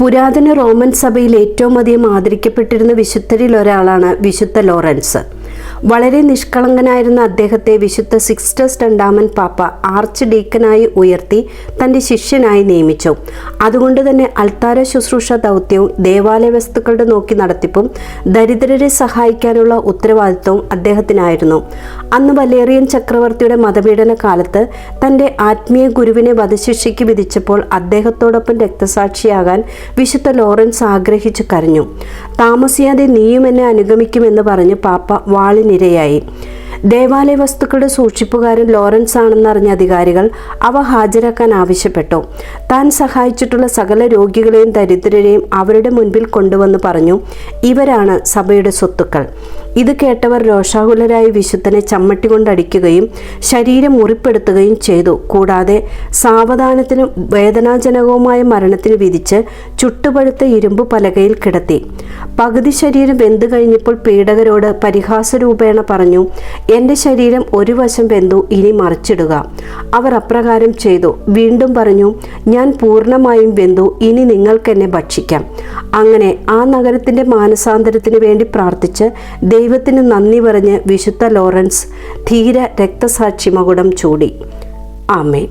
പുരാതന റോമൻ സഭയിൽ ഏറ്റവും അധികം ആദരിക്കപ്പെട്ടിരുന്ന വിശുദ്ധരിൽ ഒരാളാണ് വിശുദ്ധ ലോറൻസ്. വളരെ നിഷ്കളങ്കനായിരുന്ന അദ്ദേഹത്തെ വിശുദ്ധ സിക്സ്റ്റസ് രണ്ടാമൻ പാപ്പ ആർച്ച് ഡീക്കനായി ഉയർത്തി തൻ്റെ ശിഷ്യനായി നിയമിച്ചു. അതുകൊണ്ട് തന്നെ അൾത്താര ശുശ്രൂഷ ദൗത്യവും ദേവാലയ വസ്തുക്കളുടെ നോക്കി നടത്തിപ്പും ദരിദ്രരെ സഹായിക്കാനുള്ള ഉത്തരവാദിത്വവും അദ്ദേഹത്തിനായിരുന്നു. അന്ന് വലേറിയൻ ചക്രവർത്തിയുടെ മതപീഡന കാലത്ത് തൻ്റെ ആത്മീയ ഗുരുവിനെ വധശിക്ഷയ്ക്ക് വിധിച്ചപ്പോൾ അദ്ദേഹത്തോടൊപ്പം രക്തസാക്ഷിയാകാൻ വിശുദ്ധ ലോറൻസ് ആഗ്രഹിച്ചു കരഞ്ഞു. താമസിയാതെ നീയും എന്നെ അനുഗമിക്കുമെന്ന് പറഞ്ഞ് പാപ്പ വാളിനിരയായി. ദേവാലയ വസ്തുക്കളുടെ സൂക്ഷിപ്പുകാരൻ ലോറൻസ് ആണെന്നറിഞ്ഞ അധികാരികൾ അവ ഹാജരാക്കാൻ ആവശ്യപ്പെട്ടു. താൻ സഹായിച്ചിട്ടുള്ള സകല രോഗികളെയും ദരിദ്രരെയും അവരുടെ മുൻപിൽ കൊണ്ടുവന്ന് പറഞ്ഞു, ഇവരാണ് സഭയുടെ സ്വത്തുക്കൾ. ഇത് കേട്ടവർ രോഷാകുലരായി വിശുദ്ധനെ ചമ്മട്ടി കൊണ്ടടിക്കുകയും ശരീരം മുറിപ്പെടുത്തുകയും ചെയ്തു. കൂടാതെ സാവധാനത്തിനും വേദനാജനകവുമായ മരണത്തിന് വിധിച്ച് ചുട്ടുപഴുത്ത ഇരുമ്പ് പലകയിൽ കിടത്തി. പകുതി ശരീരം വെന്തു കഴിഞ്ഞപ്പോൾ പീഡകരോട് പരിഹാസരൂപേണ പറഞ്ഞു, എൻ്റെ ശരീരം ഒരു വശം വെന്തു, ഇനി മറിച്ചിടുക. അവർ അപ്രകാരം ചെയ്തു. വീണ്ടും പറഞ്ഞു, ഞാൻ പൂർണ്ണമായും വെന്തു, ഇനി നിങ്ങൾക്കെന്നെ ഭക്ഷിക്കാം. അങ്ങനെ ആ നഗരത്തിൻ്റെ മാനസാന്തരത്തിന് വേണ്ടി പ്രാർത്ഥിച്ച് ദൈവത്തിന് നന്ദി പറഞ്ഞ് വിശുദ്ധ ലോറൻസ് ധീര രക്തസാക്ഷി മകുടം ചൂടി. ആമേൻ.